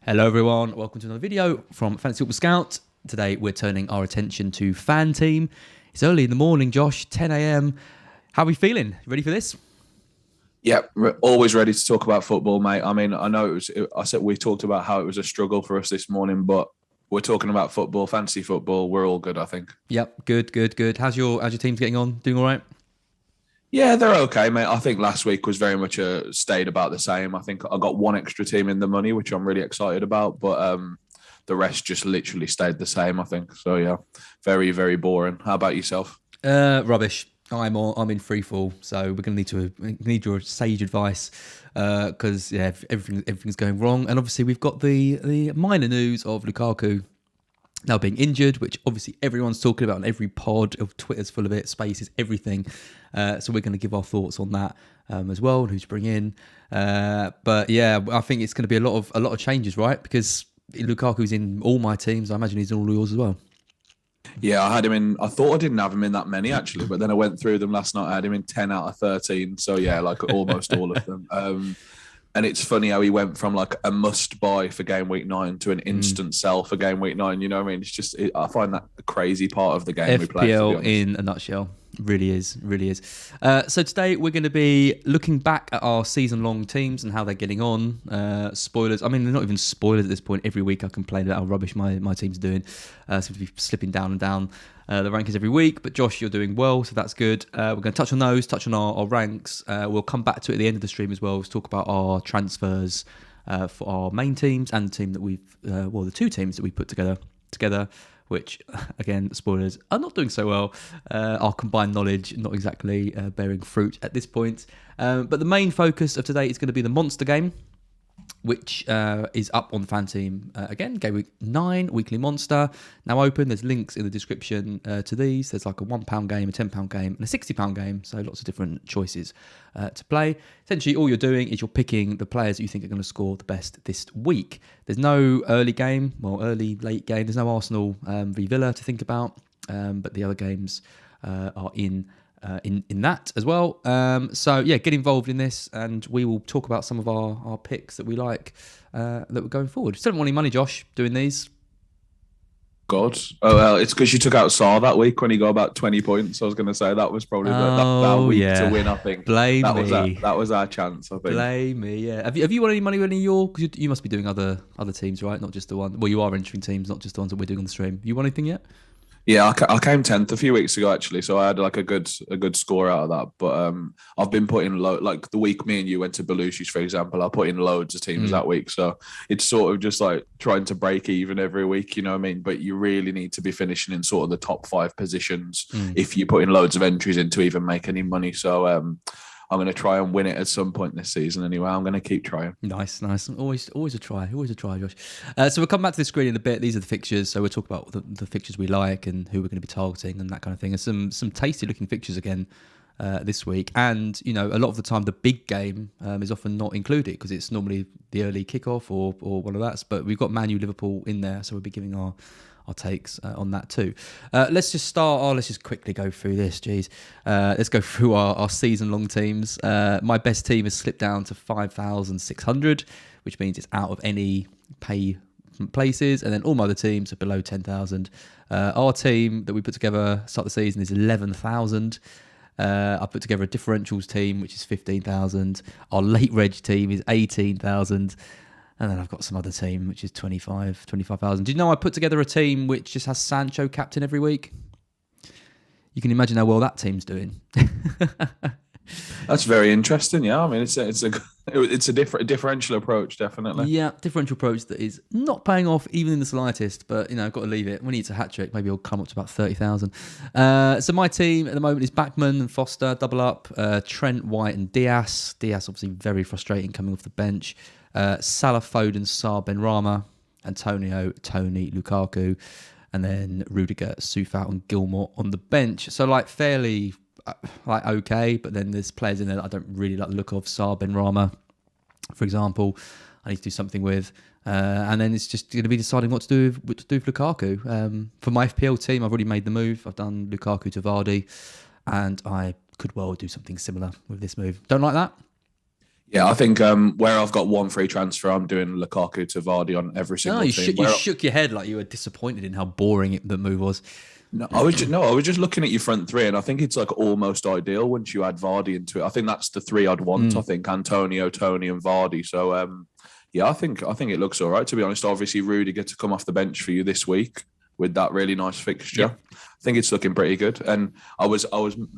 Hello everyone, welcome to another video from Fantasy Football Scout. Today we're turning our attention to FanTeam. It's early in the morning, Josh, 10 a.m. How are we feeling? Ready for this? Yeah, always ready to talk about football, mate. I mean, I know I said we talked about how it was a struggle for us this morning, but we're talking about football, fantasy football. We're all good, I think. Yep, good. How's your teams getting on? Doing all right? Yeah, they're okay, mate. I think last week was very much stayed about the same. I think I got one extra team in the money, which I'm really excited about, but the rest just literally stayed the same, I think. So yeah, very, very boring. How about yourself? Rubbish. I'm in free fall, so we're going to need your sage advice because everything's going wrong, and obviously we've got the minor news of Lukaku now being injured, which obviously everyone's talking about on every pod. Of Twitter's full of it, Spaces, everything. So we're going to give our thoughts on that as well, and who to bring in. But yeah, I think it's going to be a lot of changes, right? Because Lukaku's in all my teams. I imagine he's in all yours as well. Yeah, I had him in. I thought I didn't have him in that many actually, but then I went through them last night. I had him in 10 out of 13. So yeah, like almost all of them. And it's funny how he went from like a must buy for game week 9 to an instant sell for game week 9. You know what I mean? It's just, I find that a crazy part of the game we play. FPL in a nutshell. Really is. So today we're going to be looking back at our season-long teams and how they're getting on. Spoilers. I mean, they're not even spoilers at this point. Every week I complain about how rubbish my team's doing. Seem to be slipping down and down the rankings every week. But Josh, you're doing well, so that's good. We're going to touch on those, touch on our ranks. We'll come back to it at the end of the stream as well. Let's talk about our transfers for our main teams and the team that the two teams that we put together, which, again, spoilers, are not doing so well. Our combined knowledge not exactly bearing fruit at this point. But the main focus of today is going to be the Monster game, which is up on FanTeam again. Game week 9, weekly Monster. Now open. There's links in the description to these. There's like a £1 game, a £10 game, and a £60 game. So lots of different choices to play. Essentially, all you're doing is you're picking the players that you think are going to score the best this week. There's no early game, late game. There's no Arsenal v Villa to think about, but the other games are in that as well. So yeah, get involved in this, and we will talk about some of our picks that we like that we're going forward. Still don't want any money, Josh, doing these. God. Oh, well, it's because you took out Saar that week when he got about 20 points. I was going to say that was probably that week to win, I think. Blame me. That was our chance, I think. Blame me, yeah. Have you won any money with any of your... Because you must be doing other teams, right? Not just the one... Well, you are entering teams, not just the ones that we're doing on the stream. You won anything yet? Yeah, I came 10th a few weeks ago, actually, so I had like a good score out of that. But I've been putting like the week me and you went to Belushi's, for example, I put in loads of teams that week. So it's sort of just like trying to break even every week, you know what I mean? But you really need to be finishing in sort of the top 5 positions if you put in loads of entries in to even make any money. So I'm going to try and win it at some point this season anyway. I'm going to keep trying. Nice. Always a try, Josh. So we'll come back to the screen in a bit. These are the fixtures. So we'll talk about the fixtures we like and who we're going to be targeting and that kind of thing. And some tasty looking fixtures again this week. And, you know, a lot of the time the big game is often not included because it's normally the early kickoff or one of that. But we've got Man U Liverpool in there. So we'll be giving our takes on that too. Let's just quickly go through this. Let's go through our season-long teams. My best team has slipped down to 5,600, which means it's out of any pay places, and then all my other teams are below 10,000. Our team that we put together start the season is 11,000. I put together a differentials team, which is 15,000. Our late reg team is 18,000. And then I've got some other team, which is 25,000. Do you know I put together a team which just has Sancho captain every week? You can imagine how well that team's doing. That's very interesting. Yeah, I mean, it's a differential approach, definitely. Yeah, differential approach that is not paying off even in the slightest. But you know, I've got to leave it. When it's a hat trick, maybe I'll come up to about 30,000. So my team at the moment is Backman and Foster double up, Trent, White, and Diaz. Diaz obviously very frustrating coming off the bench. Salah, Foden, Saar, Benrahma, Antonio, Tony, Lukaku, and then Rudiger, Soufal, and Gilmore on the bench. So like fairly okay, but then there's players in there that I don't really like the look of. Saar, Benrahma, for example, I need to do something with. And then it's just going to be deciding what to do with Lukaku. For my FPL team, I've already made the move. I've done Lukaku to Vardy, and I could well do something similar with this move. Don't like that? Yeah, I think where I've got one free transfer, I'm doing Lukaku to Vardy on every single No, team. you shook your head like you were disappointed in how boring the move was. No, I was just looking at your front three, and I think it's like almost ideal once you add Vardy into it. I think that's the three I'd want. I think Antonio, Tony, and Vardy. So yeah, I think it looks all right, to be honest. Obviously, Rudiger to come off the bench for you this week with that really nice fixture. Yeah. I think it's looking pretty good. And I was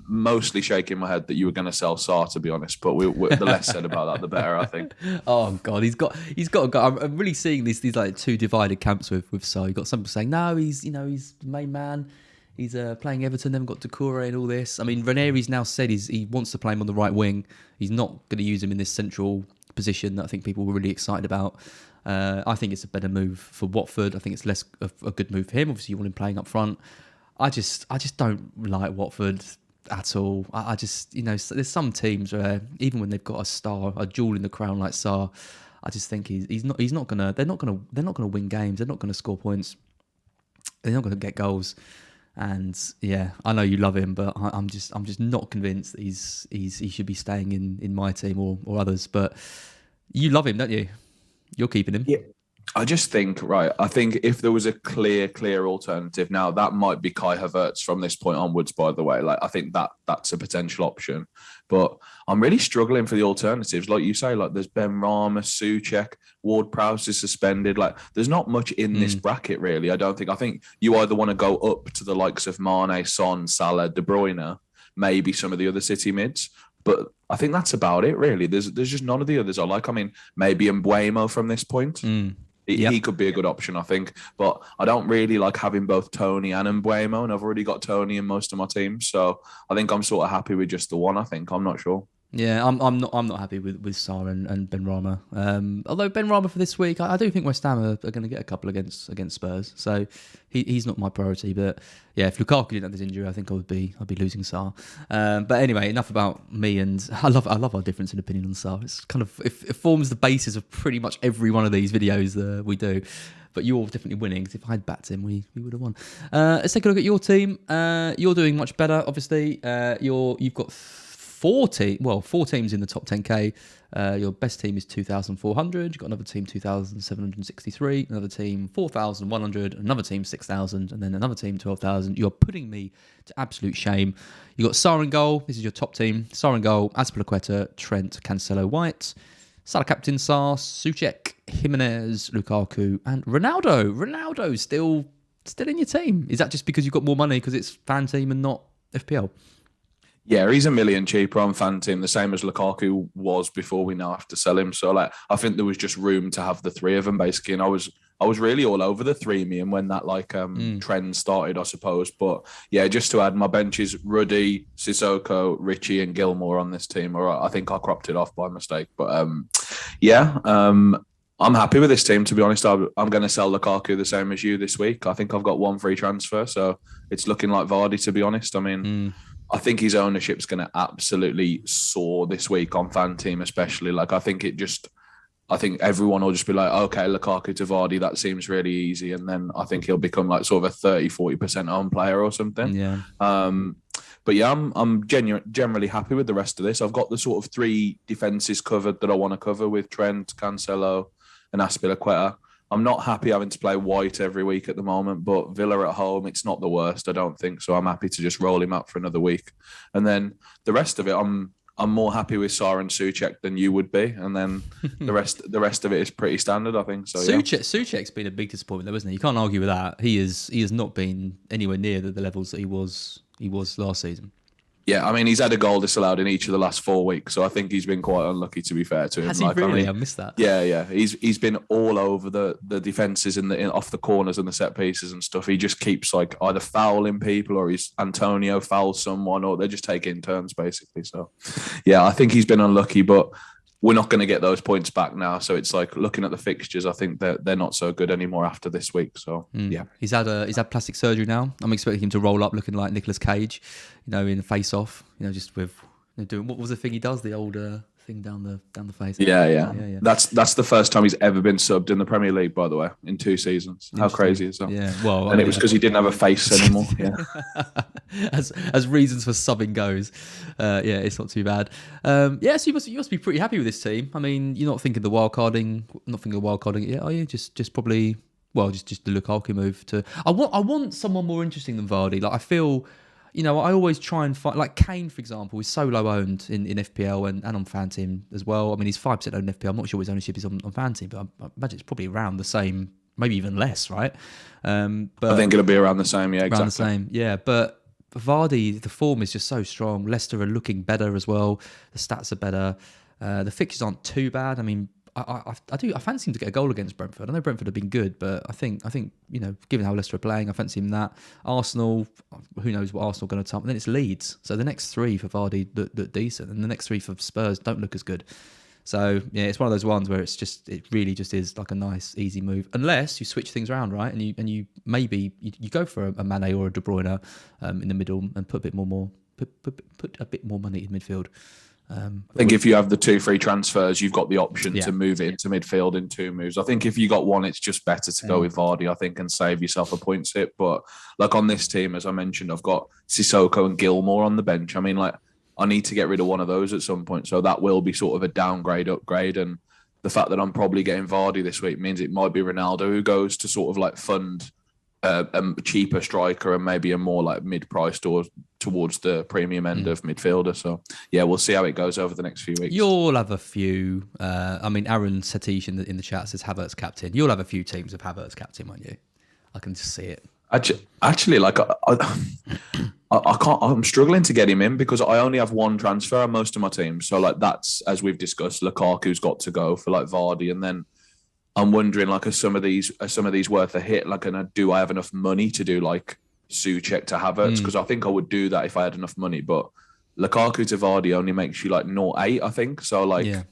mostly shaking my head that you were going to sell Sarr, to be honest. But the less said about that, the better, I think. Oh God, he's got to go. I'm really seeing these like two divided camps with Sarr. You've got some people saying no, he's the main man. He's playing Everton. Then we've got Doucouré and all this. I mean, Ranieri's now said he wants to play him on the right wing. He's not going to use him in this central position that I think people were really excited about. I think it's a better move for Watford. I think it's less a good move for him. Obviously, you want him playing up front. I just don't like Watford at all. I just, there's some teams where even when they've got a jewel in the crown like Sarr, I just think they're not gonna win games. They're not gonna score points. They're not gonna get goals. And yeah, I know you love him, but I'm just not convinced that he should be staying in my team or others. But you love him, don't you? You're keeping him. Yeah. I just think, right, I think if there was a clear alternative now, that might be Kai Havertz from this point onwards, by the way. Like, I think that's a potential option. But I'm really struggling for the alternatives. Like you say, like there's Ben Rama, Souček, Ward-Prowse is suspended. Like, there's not much in this bracket, really, I don't think. I think you either want to go up to the likes of Mane, Son, Salah, De Bruyne, maybe some of the other City mids. But I think that's about it, really. There's just none of the others I like. I mean, maybe Mbeumo from this point. He could be a good option, I think. But I don't really like having both Tony and Mbeumo, and I've already got Tony in most of my teams. So I think I'm sort of happy with just the one, I think. I'm not sure. Yeah, I'm not happy with Sarr and Ben Rama. Although Ben Rama for this week, I do think West Ham are going to get a couple against Spurs. So he's not my priority. But yeah, if Lukaku didn't have this injury, I think I'd be losing Sarr. But anyway, enough about me. And I love our difference in opinion on Sarr. It's kind of it forms the basis of pretty much every one of these videos we do. But you're definitely winning, because if I'd backed him, we would have won. Let's take a look at your team. You're doing much better, obviously. You've got four teams in the top 10k. Your best team is 2,400. You've got another team 2,763, another team 4,100, another team 6,000, and then another team 12,000. You're putting me to absolute shame. You got Sarr in goal. This is your top team. Sarr in goal, Azpilicueta, Trent, Cancelo, White, Salah captain Sarr, Souček, Jimenez, Lukaku, and Ronaldo. Ronaldo's still in your team. Is that just because you've got more money because it's FanTeam and not FPL? Yeah, he's $1 million cheaper on FanTeam, the same as Lukaku was before we now have to sell him. So like, I think there was just room to have the three of them basically, and I was really all over the 3 million when that trend started, I suppose. But yeah, just to add, my bench is Ruddy, Sissoko, Richie, and Gilmore on this team. Or I think I cropped it off by mistake, but I'm happy with this team, to be honest. I'm going to sell Lukaku the same as you this week. I think I've got one free transfer, so it's looking like Vardy, to be honest. I mean. I think his ownership's going to absolutely soar this week on FanTeam, especially. Like, I think everyone will just be like, okay, Lukaku to Vardy, that seems really easy. And then I think he'll become like sort of a 30-40% own player or something. Yeah. But yeah, I'm generally happy with the rest of this. I've got the sort of three defences covered that I want to cover with Trent, Cancelo, and Azpilicueta. I'm not happy having to play White every week at the moment, but Villa at home, it's not the worst, I don't think. So I'm happy to just roll him out for another week. And then the rest of it, I'm more happy with Sarr and Souček than you would be. And then the rest of it is pretty standard, I think. So Souček's been a big disappointment, though, isn't he? You can't argue with that. He has not been anywhere near the levels that he was last season. Yeah, I mean, he's had a goal disallowed in each of the last 4 weeks, so I think he's been quite unlucky, to be fair to him. Has he really? I missed that. Yeah. He's been all over the defences off the corners and the set pieces and stuff. He just keeps like either fouling people, or he's Antonio fouls someone, or they're just taking turns basically. So, yeah, I think he's been unlucky, but we're not going to get those points back now. So it's like, looking at the fixtures, I think they're not so good anymore after this week. So yeah, he's had plastic surgery now. I'm expecting him to roll up looking like Nicolas Cage, in Face Off. Just with doing, what was the thing he does? The old thing down the face. Yeah. That's the first time he's ever been subbed in the Premier League, by the way, in 2 seasons. How crazy is that? Yeah, well, and it was because he didn't have a face anymore. Yeah. as reasons for subbing goes, it's not too bad. So you must be pretty happy with this team. I mean, you're not thinking the wild carding yet, are you? Just probably, well, just the Lukaku move to. I want someone more interesting than Vardy. Like I feel. I always try and find, like Kane, for example, is so low owned in FPL and on FanTeam as well. I mean, he's 5% owned in FPL. I'm not sure his ownership is on FanTeam, but I imagine it's probably around the same, maybe even less, right? But I think it'll be around the same, yeah, around exactly. the same, yeah. But Vardy, the form is just so strong. Leicester are looking better as well. The stats are better. The fixtures aren't too bad. I mean, I fancy him to get a goal against Brentford. I know Brentford have been good, but I think given how Leicester are playing, I fancy him that. Arsenal, who knows what Arsenal are going to top. And then it's Leeds. So the next 3 for Vardy look decent, and the next 3 for Spurs don't look as good. So yeah, it's one of those ones where it really just is like a nice, easy move, unless you switch things around, right? And you maybe go for a Mane or a De Bruyne in the middle and put a bit more money in midfield. I think if you have the 2 free transfers, you've got the option to move it into midfield in 2 moves. I think if you got one, it's just better to go with Vardy, I think, and save yourself a points hit. But like on this team, as I mentioned, I've got Sissoko and Gilmore on the bench. I mean, like I need to get rid of one of those at some point. So that will be sort of a downgrade, upgrade. And the fact that I'm probably getting Vardy this week means it might be Ronaldo who goes to sort of like fund a cheaper striker and maybe a more like mid-priced or towards the premium end of midfielder. So yeah, we'll see how it goes over the next few weeks. You'll have a few. I mean, Aaron Satish in the chat says Havertz captain. You'll have a few teams of Havertz captain, won't you? I can just see it. Actually, like I can't. I'm struggling to get him in because I only have 1 transfer on most of my teams. So like that's, as we've discussed, Lukaku's got to go for like Vardy, and then I'm wondering, like, are some of these worth a hit? Like, and do I have enough money to do like Souček to Havertz? Because I think I would do that if I had enough money. But Lukaku to Vardy only makes you like 0.8, I think. So like,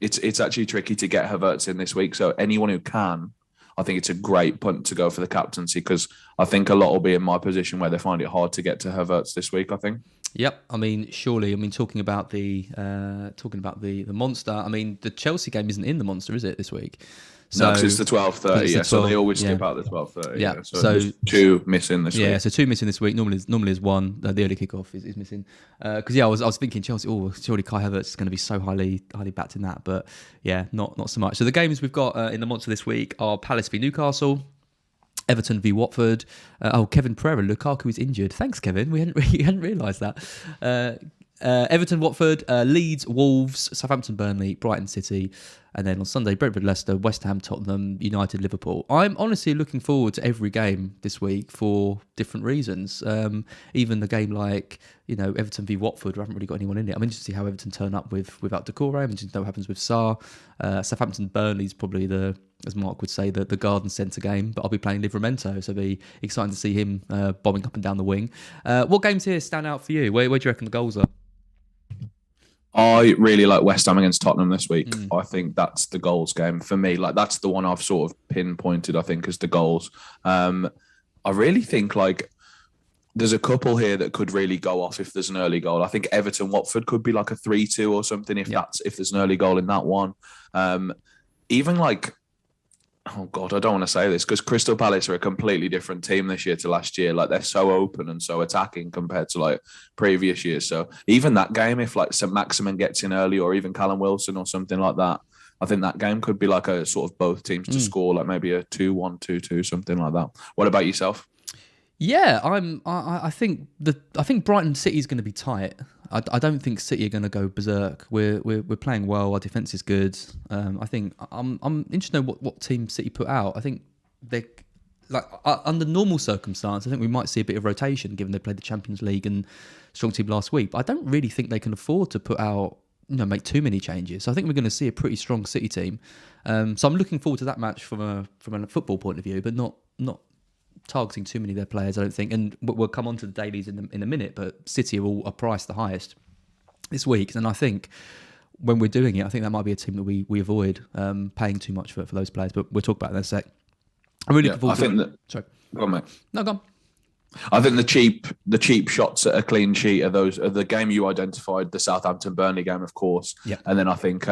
it's actually tricky to get Havertz in this week. So anyone who can, I think it's a great punt to go for the captaincy, because I think a lot will be in my position where they find it hard to get to Havertz this week, I think. Yep. I mean, surely. I mean, talking about the monster. I mean, the Chelsea game isn't in the monster, is it, this week? So, no, because it's the 12:30. Yeah, so they always skip out the 12:30. Yeah. So there's 2 missing this week. Yeah, so 2 missing this week. Normally is 1. The early kickoff is missing. Because I was thinking Chelsea. Oh, surely Kai Havertz is going to be so highly backed in that, but yeah, not so much. So the games we've got in the monster this week are Palace v Newcastle, Everton v Watford. Kevin Pereira, Lukaku is injured. Thanks, Kevin. We hadn't realised that. Everton, Watford, Leeds, Wolves, Southampton, Burnley, Brighton City, and then on Sunday, Brentford, Leicester, West Ham, Tottenham, United, Liverpool. I'm honestly looking forward to every game this week for different reasons. Even the game like, Everton v Watford, we haven't really got anyone in it. I'm interested to see how Everton turn up without Decore. I'm interested to know what happens with Sarr. Southampton, Burnley's probably as Mark would say, the garden centre game, but I'll be playing Livramento, so it'll be exciting to see him bombing up and down the wing. What games here stand out for you? Where do you reckon the goals are? I really like West Ham against Tottenham this week. I think that's the goals game for me. Like that's the one I've sort of pinpointed, I think, as the goals. I really think like there's a couple here that could really go off if there's an early goal. I think Everton Watford could be like a 3-2 or something if there's an early goal in that one. Even like, oh God, I don't want to say this because Crystal Palace are a completely different team this year to last year. Like they're so open and so attacking compared to like previous years. So even that game, if like St. Maximin gets in early or even Callum Wilson or something like that, I think that game could be like a sort of both teams to score, like maybe a 2-1, 2-2, something like that. What about yourself? Yeah, I think Brighton City is going to be tight. I don't think City are going to go berserk. We're playing well. Our defense is good. I think I'm interested to know what team City put out. I think they like under normal circumstances. I think we might see a bit of rotation given they played the Champions League and strong team last week. But I don't really think they can afford to put out make too many changes. So I think we're going to see a pretty strong City team. So I'm looking forward to that match from a football point of view, but not targeting too many of their players, I don't think. And we'll come on to the dailies in a minute, but City are priced the highest this week. And I think when we're doing it, I think that might be a team that we avoid paying too much for those players. But we'll talk about that in a sec. I'm really looking forward to it. Sorry. Go on, mate. No, go on. I think the cheap shots at a clean sheet are the game you identified, the Southampton Burnley game, of course. Yeah. And then I think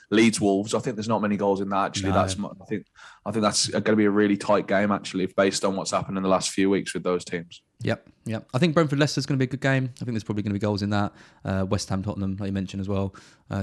Leeds Wolves. I think there's not many goals in that actually. No. I think that's going to be a really tight game actually, based on what's happened in the last few weeks with those teams. Yep. I think Brentford Leicester's going to be a good game. I think there's probably going to be goals in that. West Ham Tottenham, like you mentioned as well,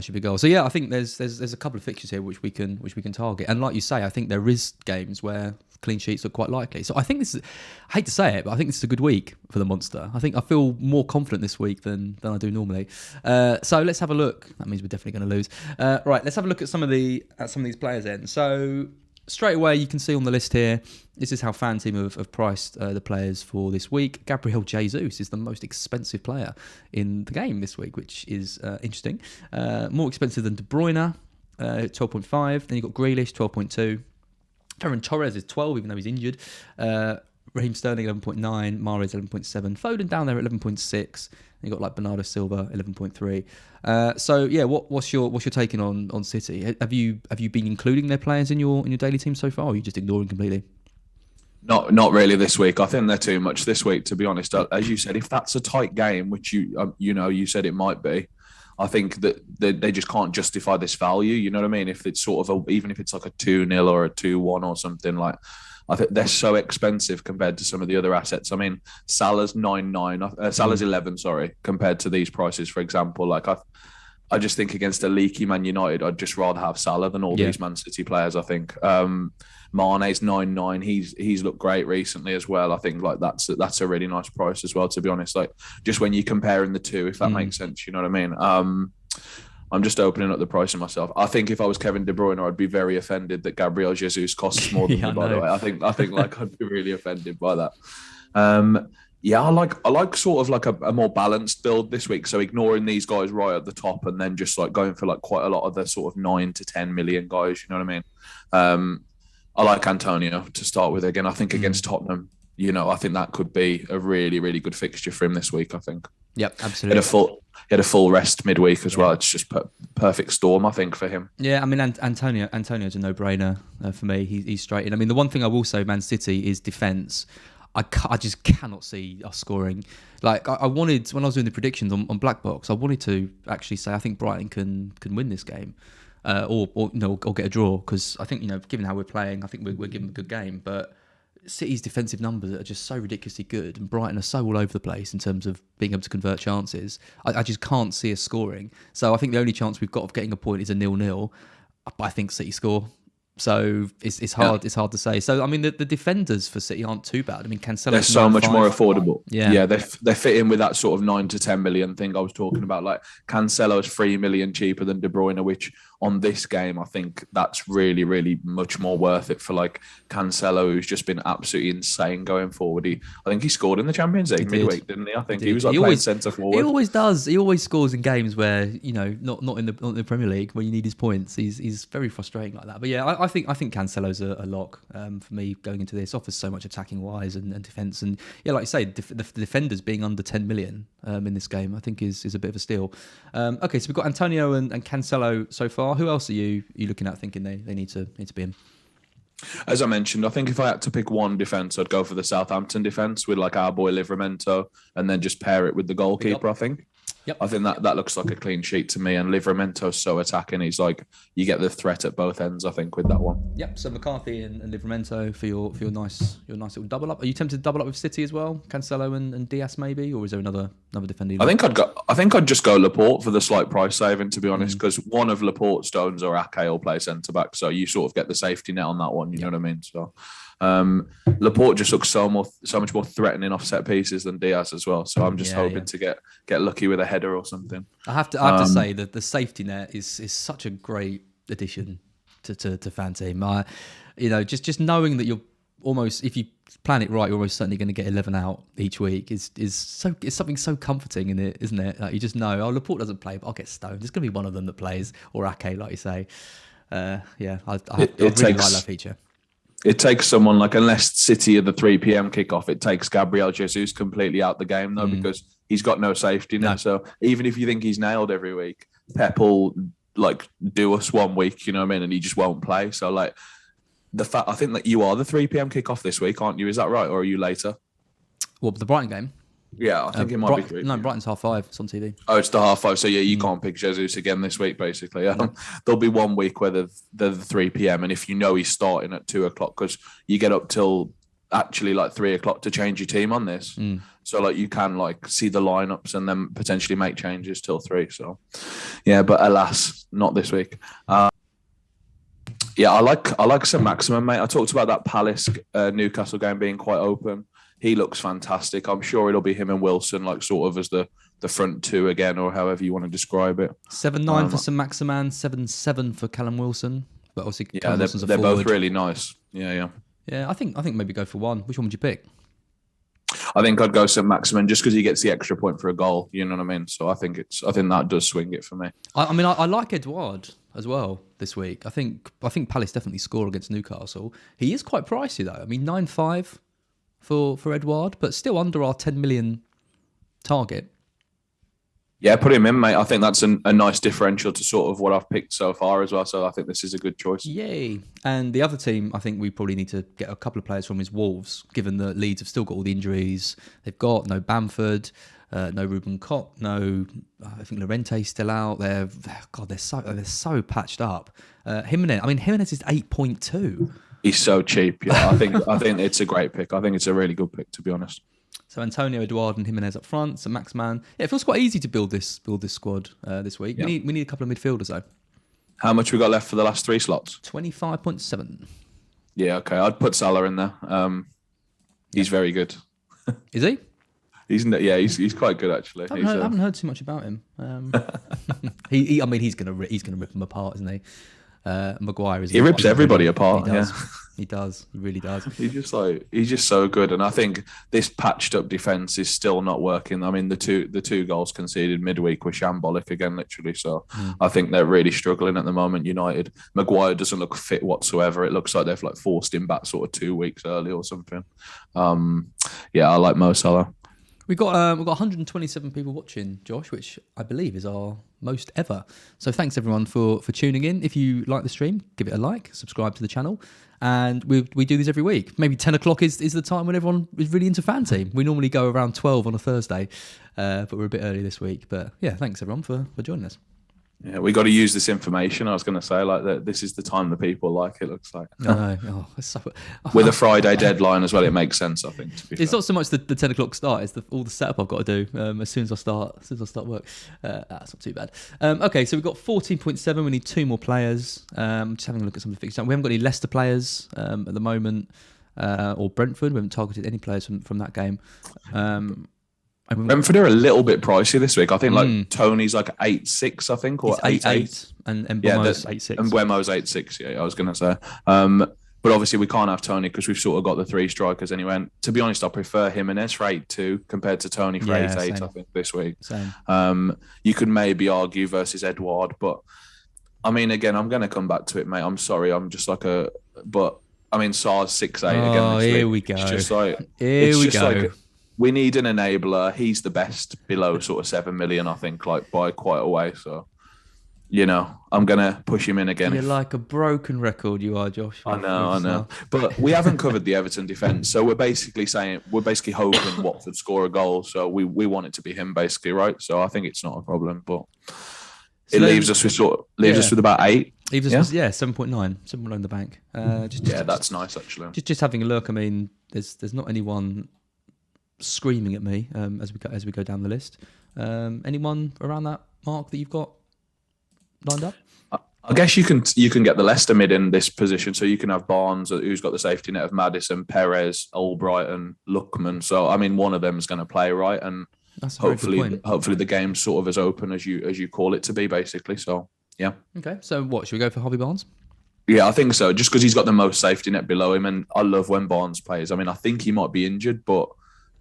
should be goals. So yeah, I think there's a couple of fixtures here which we can target. And like you say, I think there is games where clean sheets are quite likely. So I think this is, I hate to say it, but I think this is a good week for the Monster. I think I feel more confident this week than I do normally. So let's have a look. That means we're definitely going to lose. Right, let's have a look at some of these players then. So straight away, you can see on the list here, this is how FanTeam have priced the players for this week. Gabriel Jesus is the most expensive player in the game this week, which is interesting. More expensive than De Bruyne, 12.5. Then you've got Grealish, 12.2. Ferran Torres is 12, even though he's injured. Raheem Sterling, 11.9. Mahrez, 11.7. Foden down there at 11.6. You got like Bernardo Silva, 11.3. So yeah, what's your taking on City? Have you been including their players in your daily team so far, or are you just ignoring completely? Not really this week. I think they're too much this week, to be honest. As you said, if that's a tight game, which you said it might be, I think that they just can't justify this value. You know what I mean? If it's sort of even if it's like a 2-0 or a 2-1 or something, like, I think they're so expensive compared to some of the other assets. I mean, Salah's 9.9, Salah's 11, sorry, compared to these prices, for example. Like I just think against a leaky Man United, I'd just rather have Salah than all these Man City players. I think Mane's 9.9. He's looked great recently as well. I think like that's a really nice price as well, to be honest. Like just when you're comparing the two, if that makes sense, you know what I mean? I'm just opening up the pricing myself. I think if I was Kevin De Bruyne, I'd be very offended that Gabriel Jesus costs more than me, by the way. I think like I'd be really offended by that. I like sort of like a more balanced build this week. So ignoring these guys right at the top and then just like going for like quite a lot of the sort of 9 to 10 million guys, you know what I mean? I like Antonio to start with again. I think against Tottenham, I think that could be a really, really good fixture for him this week, I think. Yep, absolutely. He had a full rest midweek as well. It's just perfect storm, I think, for him. Yeah, I mean, Antonio's a no-brainer for me. He's straight in. I mean, the one thing I will say, Man City, is defence. I just cannot see us scoring. Like, I wanted, when I was doing the predictions on Black Box, I wanted to actually say I think Brighton can win this game. Or get a draw, because I think, given how we're playing, I think we're giving a good game. But City's defensive numbers are just so ridiculously good, and Brighton are so all over the place in terms of being able to convert chances. I just can't see us scoring. So I think the only chance we've got of getting a point is a 0-0. But I think City score. So it's hard. Yeah. It's hard to say. So I mean, the defenders for City aren't too bad. I mean, Cancelo. They're so much more affordable. Yeah. They fit in with that sort of 9 to 10 million thing I was talking about. Like Cancelo is 3 million cheaper than De Bruyne, which on this game I think that's really, really much more worth it for like Cancelo, who's just been absolutely insane going forward. I think he scored in the Champions League midweek, didn't he? I think he was like playing centre forward. He always does. He always scores in games where not in the Premier League where you need his points. He's very frustrating like that. But yeah, I think Cancelo's a lock for me going into this. Offers so much attacking wise and defence, and yeah, like you say, the defenders being under 10 million in this game, I think is a bit of a steal. Okay, so we've got Antonio and Cancelo so far. Who else are you looking at thinking they need to be in? As I mentioned, I think if I had to pick one defence, I'd go for the Southampton defence with like our boy Livramento, and then just pair it with the goalkeeper. I think. Yep. I think that looks like a clean sheet to me, and Livramento's so attacking. He's like, you get the threat at both ends, I think, with that one. Yep. So McCarthy and Livramento for your nice little double up. Are you tempted to double up with City as well, Cancelo and Diaz maybe, or is there another defender? I think I'd just go Laporte for the slight price saving, to be honest, because one of Laporte, Stones, or Ake will play centre back, so you sort of get the safety net on that one. You know what I mean? So. Laporte just looks so much more threatening off set pieces than Diaz as well. So I'm just hoping to get lucky with a header or something. I have to say that the safety net is such a great addition to FanTeam. Just knowing that you're almost, if you plan it right, you're almost certainly going to get 11 out each week is something so comforting in it, isn't it? Like you just know, Laporte doesn't play, but I'll get Stone. There's going to be one of them that plays, or Ake, like you say. I really like that feature. It takes someone like, unless City are the 3 p.m. kickoff, it takes Gabriel Jesus completely out the game though, because he's got no safety net. No. So even if you think he's nailed every week, Pep will like do us one week, you know what I mean, and he just won't play. So like I think that you are the 3 p.m. kickoff this week, aren't you? Is that right, or are you later? What, the Brighton game? Yeah, I think it might be 3 No, p.m. Brighton's 5:30. It's on TV. Oh, it's the 5:30. So yeah, you can't pick Jesus again this week, basically. There'll be one week where they're the 3 p.m. and if you know he's starting at 2 o'clock, because you get up till actually like 3 o'clock to change your team on this. So like you can like see the lineups and then potentially make changes till 3. So yeah, but alas, not this week. Yeah, I like St. Maximin, mate. I talked about that Palace Newcastle game being quite open. He looks fantastic. I'm sure it'll be him and Wilson, like sort of as the front two again, or however you want to describe it. 7-9 for St. Maximin, 7-7 for Callum Wilson. But obviously, yeah, Callum Wilson's a they're forward. both really nice. Yeah. Yeah, I think maybe go for one. Which one would you pick? I think I'd go St. Maximin just because he gets the extra point for a goal. You know what I mean? So I think that does swing it for me. I like Edouard as well this week. I think Palace definitely score against Newcastle. He is quite pricey though. I mean, 9.5 for Edouard, but still under our 10 million target. Yeah, put him in, mate. I think that's a nice differential to sort of what I've picked so far as well. So I think this is a good choice. Yay. And the other team I think we probably need to get a couple of players from is Wolves, given that Leeds have still got all the injuries. They've got no Bamford, no Ruben Koch, no, I think Llorente's still out. They're so patched up. Jimenez is 8.2. He's so cheap. Yeah, I think it's a great pick. I think it's a really good pick, to be honest. So Antonio, Eduard, and Jimenez up front. So Maximan. Yeah, it feels quite easy to build this squad this week. Yeah. We need a couple of midfielders though. How much we got left for the last 3 slots? 25.7. Yeah, okay. I'd put Salah in there. He's very good. Is he? He's quite good actually. I haven't heard too much about him. He's gonna rip them apart, isn't he? Maguire is. He rips everybody apart. He does. He really does. He's just so good, and I think this patched up defense is still not working. I mean, the two goals conceded midweek were shambolic again, literally. So I think they're really struggling at the moment. United. Maguire doesn't look fit whatsoever. It looks like they've like forced him back sort of 2 weeks early or something. Yeah, I like Mo Salah. We've got 127 people watching, Josh, which I believe is our most ever. So thanks everyone for tuning in. If you like the stream, give it a like, subscribe to the channel. And we do these every week. Maybe 10 o'clock is the time when everyone is really into FanTeam. We normally go around 12 on a Thursday, but we're a bit early this week. But yeah, thanks everyone for joining us. Yeah, we got to use this information. I was going to say like that. This is the time that people like. It looks like. With a Friday deadline as well, it makes sense. I think. It's not so much the 10 o'clock start. It's all the setup I've got to do as soon as I start work. That's not too bad. Okay, so we've got 14.7. We need 2 more players. Just having a look at some of the fixtures. We haven't got any Leicester players at the moment, or Brentford. We haven't targeted any players from that game. Brentford are a little bit pricey this week. I think like Tony's like 8.6, I think, or 8.8, and Mbuemo's 8.6. And Mbuemo's 8.6. Yeah, I was going to say. But obviously we can't have Tony because we've sort of got the 3 strikers anyway. And to be honest, I prefer Jimenez for 8.2 compared to Tony for 8.8. I think this week. Same. You could maybe argue versus Edouard, but I mean, again, I'm going to come back to it, mate. I'm sorry, I'm just like but I mean, Sar's 6.8 again. This here week. We go. It's just like we need an enabler. He's the best below sort of 7 million, I think, like by quite a way. So, I'm going to push him in again. You're like a broken record, you are, Josh. I know. But we haven't covered the Everton defence. So we're basically hoping Watford score a goal. So we want it to be him, basically, right? So I think it's not a problem. But it leaves us with about 8. Leaves us with 7.9 in the bank. That's nice, actually. Just having a look. I mean, there's not anyone screaming at me as we go down the list. Anyone around that mark that you've got lined up? I guess you can get the Leicester mid in this position, so you can have Barnes, who's got the safety net of Maddison, Perez, Albrighton, Lookman. So I mean, one of them is going to play, right? And hopefully the game's sort of as open as you call it to be, basically. So yeah. Okay. So what should we go for? Harvey Barnes? Yeah, I think so. Just because he's got the most safety net below him, and I love when Barnes plays. I mean, I think he might be injured, but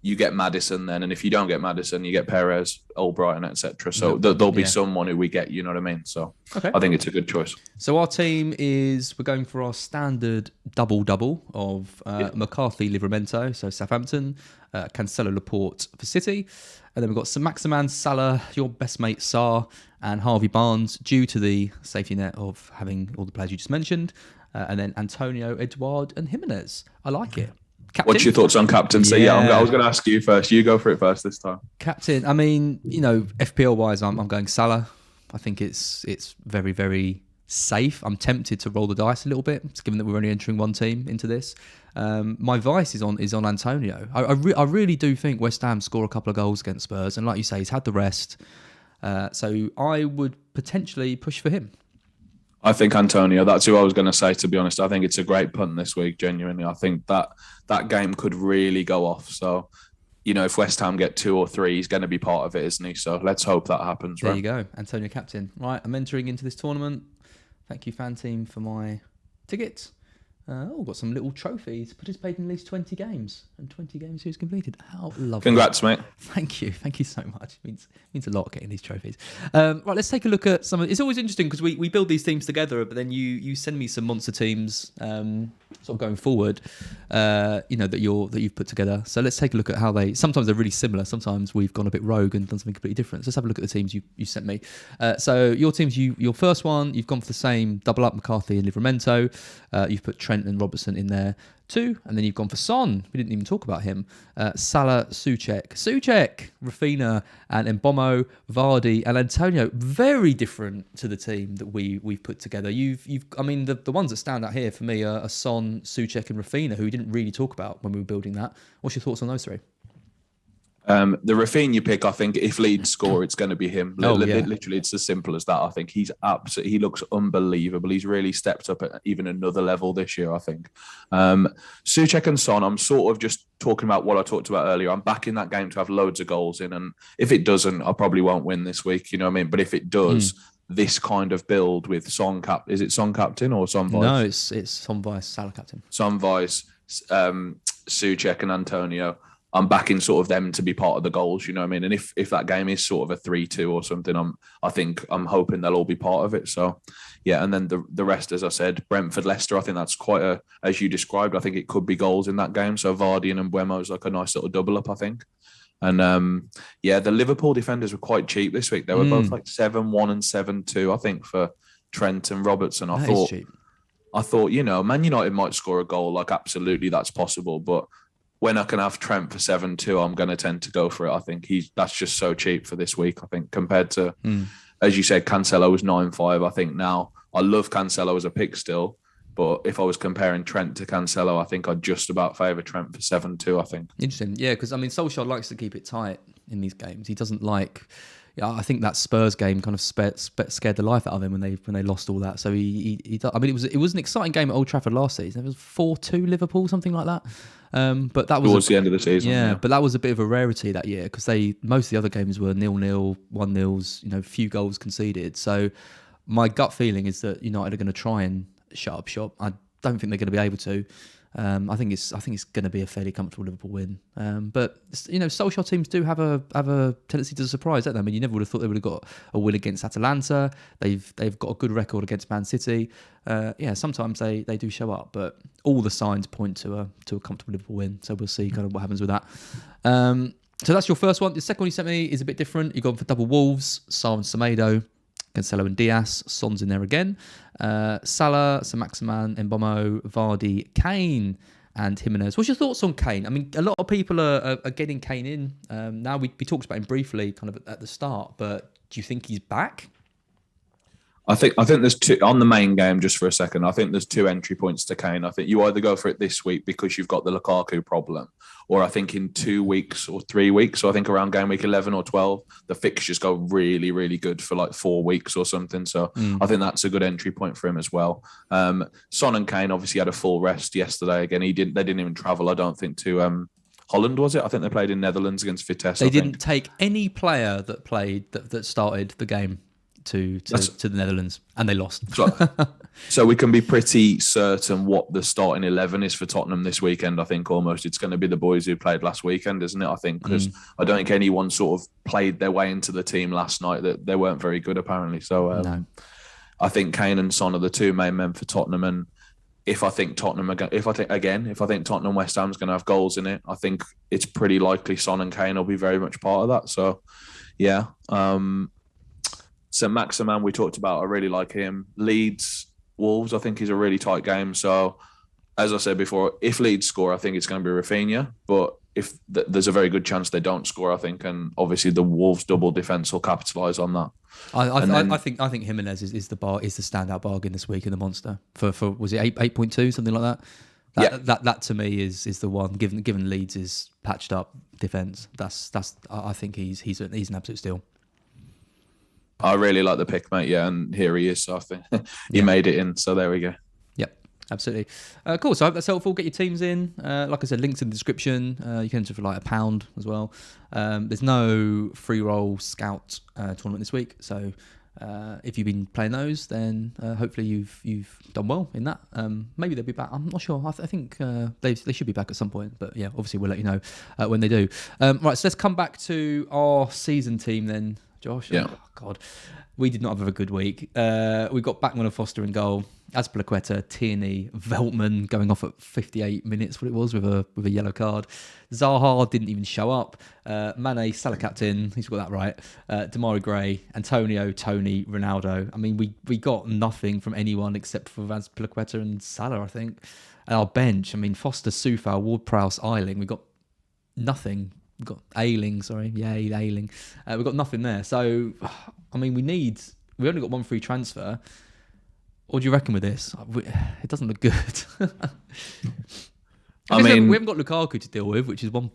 you get Maddison then, and if you don't get Maddison, you get Perez, Albrighton, etc. So there'll be someone who we get, you know what I mean? So I think it's a good choice. So our team we're going for our standard double of McCarthy, Livramento, so Southampton, Cancelo, Laporte for City, and then we've got St. Maximin, Salah, your best mate Sarr, and Harvey Barnes, due to the safety net of having all the players you just mentioned, and then Antonio, Edouard, and Jimenez. I like it. Captain? What's your thoughts on captaincy? Yeah. I was going to ask you first. You go for it first this time. Captain, I mean, FPL wise, I'm going Salah. I think it's very, very safe. I'm tempted to roll the dice a little bit, given that we're only entering one team into this. My vice is on Antonio. I really do think West Ham score a couple of goals against Spurs, and like you say, he's had the rest. So I would potentially push for him. I think Antonio, that's who I was going to say, to be honest. I think it's a great punt this week, genuinely. I think that game could really go off. So, if West Ham get 2 or 3, he's going to be part of it, isn't he? So let's hope that happens. There you go. Antonio captain. Right, I'm entering into this tournament. Thank you, FanTeam, for my tickets. Got some little trophies. Participated in at least 20 games. And 20 games who's completed. How lovely. Congrats, mate. Thank you so much. It means a lot getting these trophies. Right, let's take a look at some of... It's always interesting because we build these teams together, but then you send me some monster teams sort of going forward, that you've put together. So let's take a look at how they... Sometimes they're really similar. Sometimes we've gone a bit rogue and done something completely different. So let's have a look at the teams you sent me. So your teams, your first one, you've gone for the same double up, McCarthy and Livramento. You've put Trent and Robertson in there too, and then you've gone for Son. We didn't even talk about him. Salah, Souček, Rafinha, and Mbomo, Vardy, and Antonio. Very different to the team that we've put together. The ones that stand out here for me are Son, Souček, and Rafinha, who we didn't really talk about when we were building that. What's your thoughts on those three? The Rafinha pick, I think, if Leeds score, it's going to be him. Literally, it's as simple as that. I think he looks unbelievable. He's really stepped up at even another level this year, I think. Souček and Son, I'm sort of just talking about what I talked about earlier. I'm backing that game to have loads of goals in, and if it doesn't, I probably won't win this week. You know what I mean? But if it does, this kind of build with is it Son captain or Son vice? No, it's Son vice, Salah captain. Son vice, Souček and Antonio. I'm backing sort of them to be part of the goals, you know what I mean? And if that game is sort of a 3-2 or something, I'm hoping they'll all be part of it. So, yeah, and then the rest, as I said, Brentford, Leicester, I think that's quite as you described, I think it could be goals in that game. So Vardy and Mbuemo is like a nice little double up, I think. And the Liverpool defenders were quite cheap this week. They were both like 7-1 and 7-2, I think, for Trent and Robertson. I thought, Man United might score a goal. Like, absolutely, that's possible. But when I can have Trent for 7-2, I'm going to tend to go for it. I think that's just so cheap for this week, I think, compared to, as you said, Cancelo was 9-5. I think now I love Cancelo as a pick still, but if I was comparing Trent to Cancelo, I think I'd just about favour Trent for 7-2, I think. Interesting. Yeah, because, Solskjaer likes to keep it tight in these games. He doesn't like... Yeah, I think that Spurs game kind of scared the life out of him when they lost all that. So it was an exciting game at Old Trafford last season. It was 4-2 Liverpool, something like that. But that was towards the end of the season. Yeah, but that was a bit of a rarity that year because most of the other games were 0-0, 1-0s, few goals conceded. So my gut feeling is that United are going to try and shut up shop. I don't think they're going to be able to. I think it's going to be a fairly comfortable Liverpool win. But Solskjaer teams do have a tendency to surprise, don't they? You never would have thought they would have got a win against Atalanta. They've got a good record against Man City. Sometimes they do show up, but all the signs point to a comfortable Liverpool win. So we'll see kind of what happens with that. So that's your first one. The second one you sent me is a bit different. You've gone for double Wolves, Sarr and Semedo, Cancelo and Diaz, Son's in there again. Salah, Saint-Maximin, Mbomo, Vardy, Kane, and Jimenez. What's your thoughts on Kane? A lot of people are getting Kane in. Now we talked about him briefly kind of at the start, but do you think he's back? I think there's two on the main game. Just for a second, I think there's 2 entry points to Kane. I think you either go for it this week because you've got the Lukaku problem, or I think in 2 weeks or 3 weeks. So I think around game week 11 or 12, the fixtures go really, really good for like 4 weeks or something. So I think that's a good entry point for him as well. Son and Kane obviously had a full rest yesterday. Again, they didn't even travel, I don't think, to Holland, was it? I think they played in Netherlands against Vitesse. They didn't take any player that played that started the game to the Netherlands, and they lost. So we can be pretty certain what the starting 11 is for Tottenham this weekend. I think almost it's going to be the boys who played last weekend, isn't it? I think because I don't think anyone sort of played their way into the team last night. That they weren't very good apparently. So no. I think Kane and Son are the 2 main men for Tottenham, and if I think Tottenham West Ham's going to have goals in it, I think it's pretty likely Son and Kane will be very much part of that. So yeah. Saint-Maximin we talked about, I really like him. Leeds, Wolves, I think is a really tight game. So as I said before, if Leeds score, I think it's going to be Rafinha. But if there's a very good chance they don't score, I think, and obviously the Wolves double defense will capitalise on that. I think Jimenez is the standout bargain this week in the monster for was it 8.2, something like that. That to me is the one. Given Leeds' patched up defense, I think he's an absolute steal. I really like the pick, mate. Yeah, and here he is. So I think he made it in. So there we go. Yep, absolutely. Cool. So I hope that's helpful. Get your teams in. Like I said, links in the description. You can enter for like £1 as well. There's no free roll scout tournament this week. So if you've been playing those, then hopefully you've done well in that. Maybe they'll be back. I'm not sure. I think they should be back at some point. But yeah, obviously we'll let you know when they do. Right. So let's come back to our season team then. Josh, yeah. Oh, God, we did not have a good week. We got Backman and Foster in goal. Azpilicueta, Tierney, Veltman going off at 58 minutes, what it was, with a yellow card. Zaha didn't even show up. Mane, Salah captain, he's got that right. Damari Gray, Antonio, Tony, Ronaldo. I mean, we got nothing from anyone except for Azpilicueta and Salah, I think. And our bench, I mean, Foster, Soufal, Ward-Prowse, Eiling, we got nothing. We've got Ailing, sorry. Yay, Ailing. We've got nothing there. So, I mean, we only got one free transfer. What do you reckon with this? It doesn't look good. I mean, we haven't got Lukaku to deal with, which is one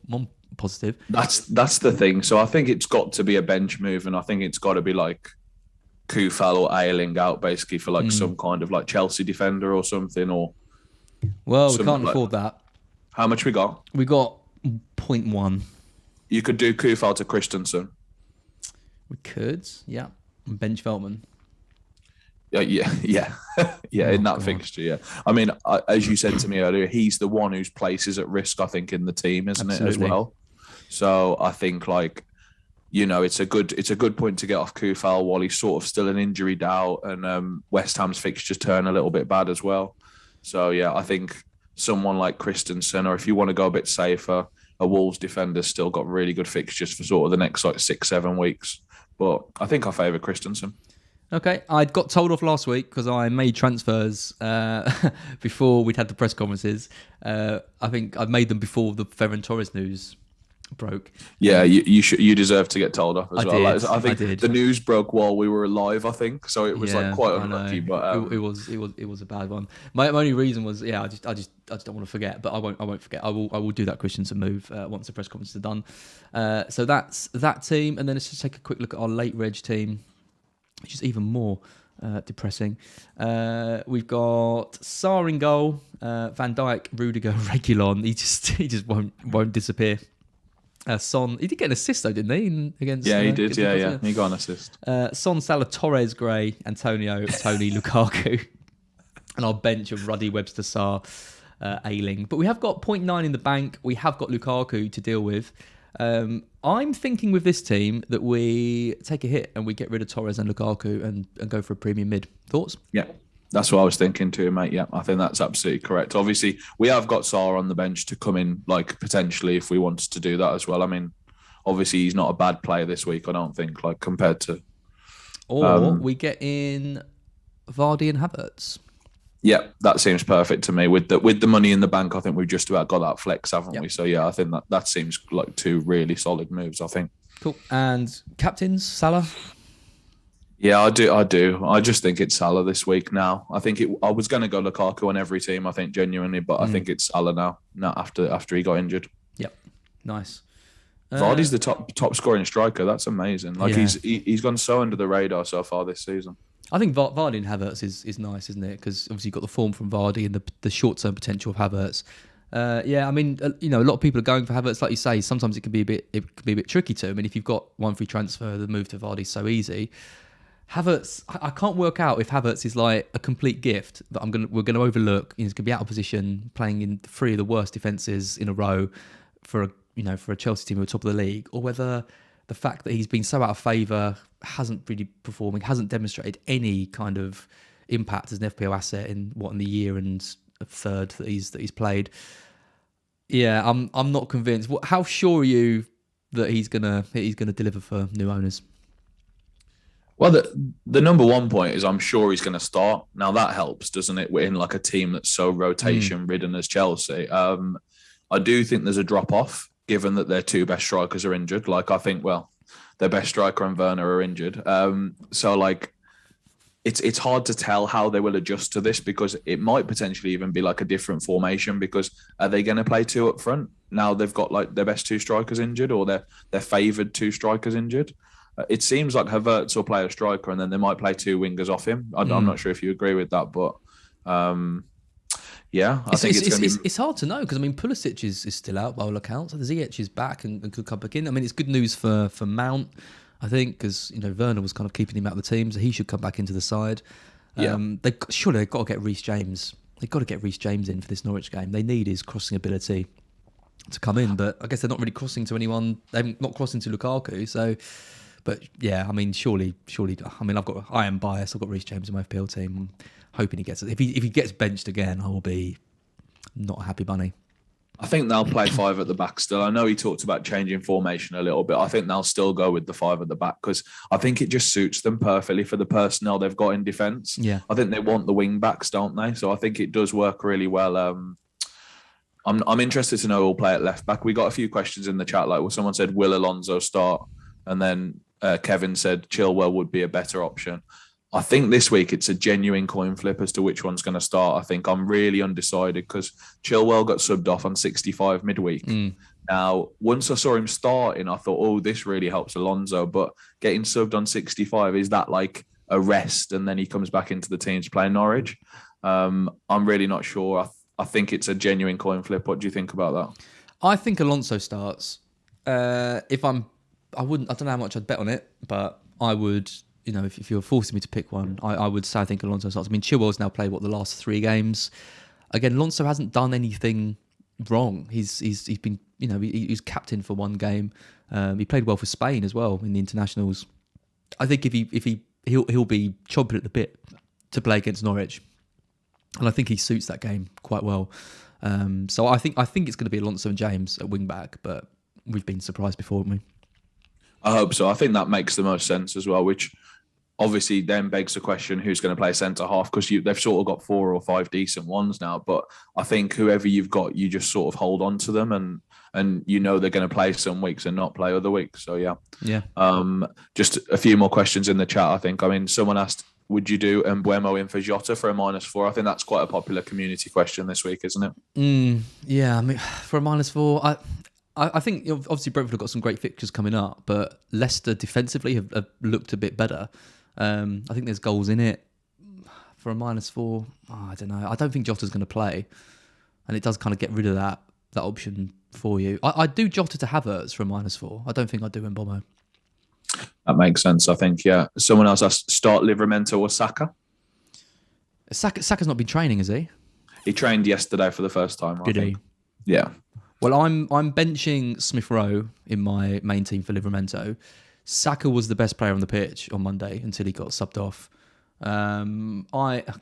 positive. That's the thing. So I think it's got to be a bench move, and I think it's got to be like Kufal or Ailing out basically for like some kind of like Chelsea defender or something. Or well, we can't afford that. How much we got? We got 0.1. You could do Kufal to Christensen. We could, yeah. And bench Veltman. Yeah. In that fixture, yeah. I mean, as you said to me earlier, he's the one whose place is at risk, I think, in the team, isn't it, as well? So I think, like, you know, it's a good point to get off Kufal while he's sort of still an injury doubt, and West Ham's fixtures turn a little bit bad as well. So yeah, I think someone like Christensen, or if you want to go a bit safer, a Wolves defender's still got really good fixtures for sort of the next like 6-7 weeks. But I think I favour Christensen. Okay, I got told off last week because I made transfers before we'd had the press conferences. I think I made them before the Ferran Torres news broke. Yeah, you deserve to get told off as well. Did. I think the news broke while we were alive, I think, so it was like quite unlucky. But it was a bad one. My only reason was I just don't want to forget, but I won't forget. I will do that Christensen move once the press conferences are done. So that's that team, and then let's just take a quick look at our late reg team, which is even more depressing. We've got Sarr in goal, Van Dijk, Rudiger, Reguilon. He just won't disappear. Son, he did get an assist though, didn't he? Against he did. He got an assist. Son, Salah, Torres, Gray, Antonio, Tony, Lukaku, and our bench of Ruddy, Webster, Sarr, Ailing. But we have got 0.9 in the bank. We have got Lukaku to deal with. I'm thinking with this team that we take a hit and we get rid of Torres and Lukaku and go for a premium mid. Thoughts? Yeah, that's what I was thinking too, mate. Yeah, I think that's absolutely correct. Obviously, we have got Sarr on the bench to come in, like, potentially if we wanted to do that as well. I mean, obviously, he's not a bad player this week, I don't think, like, compared to... Or we get in Vardy and Havertz. Yeah, that seems perfect to me. With the money in the bank, I think we've just about got that flex, haven't we? So, yeah, I think that seems like two really solid moves, I think. Cool. And captains, Salah? Yeah, I do. I just think it's Salah this week now. I think I was going to go Lukaku on every team, I think, genuinely, but I think it's Salah now after he got injured. Yep. Nice. Vardy's the top scoring striker. That's amazing. Like, he's gone so under the radar so far this season. I think Vardy and Havertz is nice, isn't it? Because obviously you've got the form from Vardy and the short-term potential of Havertz. I mean, a lot of people are going for Havertz, like you say. Sometimes it can be a bit tricky to. I mean, if you've got one free transfer, the move to Vardy is so easy. Havertz, I can't work out if Havertz is like a complete gift that we're gonna overlook. He's gonna be out of position, playing in 3 of the worst defenses in a row for a Chelsea team who are top of the league, or whether the fact that he's been so out of favour, hasn't really performing, hasn't demonstrated any kind of impact as an FPL asset in the year and a third that he's played. Yeah, I'm not convinced. How sure are you that he's gonna deliver for new owners? Well, the number one point is I'm sure he's going to start. Now that helps, doesn't it? We're in like a team that's so rotation ridden as Chelsea. I do think there's a drop off given that their two best strikers are injured. Like I think, well, their best striker and Werner are injured. So like it's hard to tell how they will adjust to this because it might potentially even be like a different formation because are they going to play two up front? Now they've got like their best two strikers injured or their favoured two strikers injured. It seems like Havertz will play a striker and then they might play two wingers off him. I'm not sure if you agree with that, but yeah, I think it's going to be... It's hard to know because, I mean, Pulisic is still out by all accounts. Ziyech is back and could come back in. I mean, it's good news for Mount, I think, because, you know, Werner was kind of keeping him out of the team, so he should come back into the side. Yeah. Surely they've got to get Reece James. They've got to get Reece James in for this Norwich game. They need his crossing ability to come in, but I guess they're not really crossing to anyone. They're not crossing to Lukaku, so... But yeah, I mean, surely. I mean, I am biased. I've got Reece James in my FPL team. I'm hoping he gets it. If he gets benched again, I will be not a happy bunny. I think they'll play five at the back still. I know he talked about changing formation a little bit. I think they'll still go with the five at the back because I think it just suits them perfectly for the personnel they've got in defence. Yeah, I think they want the wing backs, don't they? So I think it does work really well. I'm interested to know who'll play at left back. We got a few questions in the chat, like someone said, will Alonso start? And then Kevin said Chilwell would be a better option. I think this week it's a genuine coin flip as to which one's going to start. I think I'm really undecided because Chilwell got subbed off on 65 midweek. Now, once I saw him starting, I thought, oh, this really helps Alonso. But getting subbed on 65, is that like a rest and then he comes back into the team to play Norwich? I'm really not sure. I think it's a genuine coin flip. What do you think about that? I think Alonso starts. I don't know how much I'd bet on it, but I would, you know, if you're forcing me to pick one, I would say I think Alonso starts. I mean, Chilwell's now played, the last 3 games. Again, Alonso hasn't done anything wrong. He's been, you know, he was captain for 1 game. He played well for Spain as well in the internationals. I think he'll be chomping at the bit to play against Norwich, and I think he suits that game quite well. So I think it's going to be Alonso and James at wing back, but we've been surprised before, haven't we? I hope so. I think that makes the most sense as well, which obviously then begs the question, who's going to play centre half? Because they've sort of got 4 or 5 decent ones now. But I think whoever you've got, you just sort of hold on to them and you know they're going to play some weeks and not play other weeks. So, yeah. Just a few more questions in the chat, I think. I mean, someone asked, would you do Mbuemo in for Jota for a -4? I think that's quite a popular community question this week, isn't it? Yeah, I mean, for a -4... I think obviously Brentford have got some great fixtures coming up, but Leicester defensively have looked a bit better. I think there's goals in it. For a -4, I don't know. I don't think Jota's going to play, and it does kind of get rid of that option for you. I do Jota to Havertz for a -4. I don't think I'd do Mbomo. That makes sense, I think, yeah. Someone else asked, start Livramento or Saka? Saka's not been training, has he? He trained yesterday for the first time, I think. Yeah. Well, I'm benching Smith Rowe in my main team for Livramento. Saka was the best player on the pitch on Monday until he got subbed off.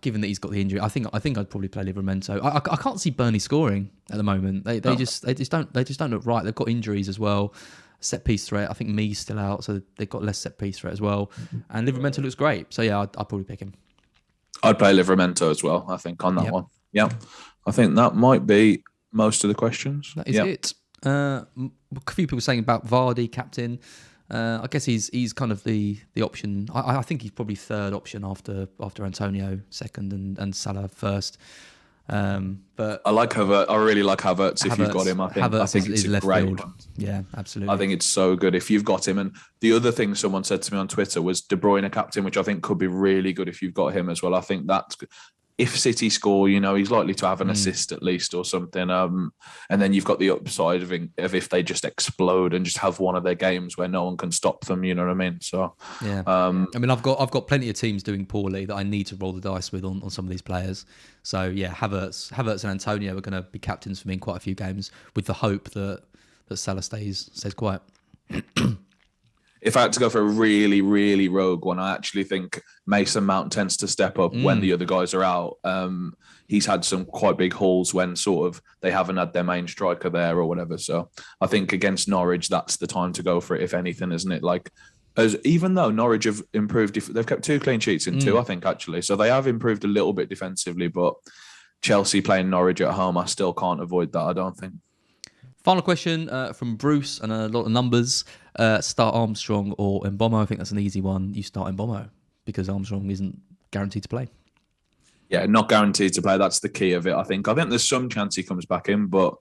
Given that he's got the injury, I think I'd probably play Livramento. I can't see Burnley scoring at the moment. They just don't look right. They've got injuries as well. Set piece threat. I think Mee's still out, so they've got less set piece threat as well. And Livramento looks great. So yeah, I'd probably pick him. I'd play Livramento as well, I think, on that one. Yeah. I think that might be most of the questions. That is it. A few people saying about Vardy, captain. I guess he's kind of the option. I think he's probably third option after Antonio, second, and Salah first. But I like Havertz. I really like Havertz. If you've got him, I think it's a great one. Yeah, absolutely. I think it's so good if you've got him. And the other thing someone said to me on Twitter was De Bruyne captain, which I think could be really good if you've got him as well. I think that's good. If City score, you know, he's likely to have an assist at least or something. And then you've got the upside of if they just explode and just have one of their games where no one can stop them, you know what I mean? So yeah. I mean, I've got plenty of teams doing poorly that I need to roll the dice with on some of these players. So yeah, Havertz and Antonio are going to be captains for me in quite a few games with the hope that Salah stays quiet. If I had to go for a really, really rogue one, I actually think Mason Mount tends to step up when the other guys are out. He's had some quite big hauls when sort of they haven't had their main striker there or whatever. So I think against Norwich, that's the time to go for it, if anything, isn't it? Like as even though Norwich have improved, they've kept 2 clean sheets in 2, I think, actually. So they have improved a little bit defensively, but Chelsea playing Norwich at home, I still can't avoid that, I don't think. Final question from Bruce and a lot of numbers. Start Armstrong or Mbomo? I think that's an easy one. You start Mbomo because Armstrong isn't guaranteed to play. Yeah, not guaranteed to play. That's the key of it, I think. I think there's some chance he comes back in, but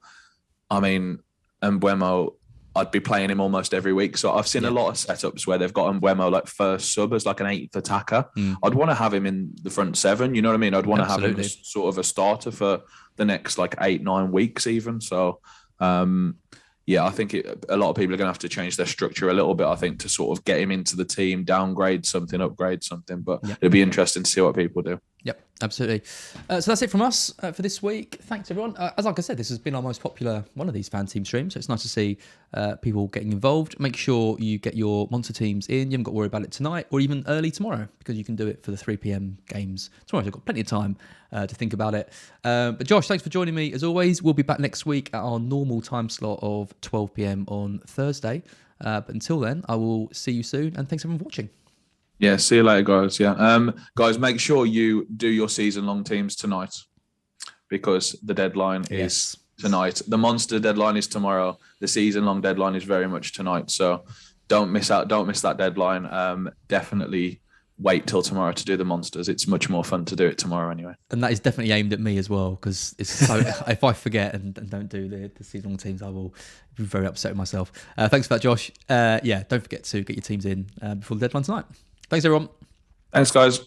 I mean, Mbomo, I'd be playing him almost every week. So I've seen a lot of setups where they've got Mbomo like first sub as like an 8th attacker. I'd want to have him in the front 7. You know what I mean? I'd want to have him as sort of a starter for the next like 8-9 weeks even. So I think a lot of people are going to have to change their structure a little bit, I think, to sort of get him into the team, downgrade something, upgrade something. But it'll be interesting to see what people do. Yep, absolutely. So that's it from us for this week. Thanks, everyone. As like I said, this has been our most popular one of these FanTeam streams, so it's nice to see people getting involved. Make sure you get your monster teams in. You haven't got to worry about it tonight or even early tomorrow because you can do it for the 3 p.m. games tomorrow. So you've got plenty of time to think about it. But Josh, thanks for joining me as always. We'll be back next week at our normal time slot of 12 p.m. on Thursday. But until then, I will see you soon, and thanks everyone for watching. Yeah, see you later, guys. Yeah, guys, make sure you do your season-long teams tonight because the deadline is tonight. The monster deadline is tomorrow. The season-long deadline is very much tonight. So don't miss out. Don't miss that deadline. Definitely wait till tomorrow to do the monsters. It's much more fun to do it tomorrow anyway. And that is definitely aimed at me as well because it's so. If I forget and don't do the season-long teams, I will be very upset with myself. Thanks for that, Josh. Don't forget to get your teams in before the deadline tonight. Thanks, everyone. Thanks, guys.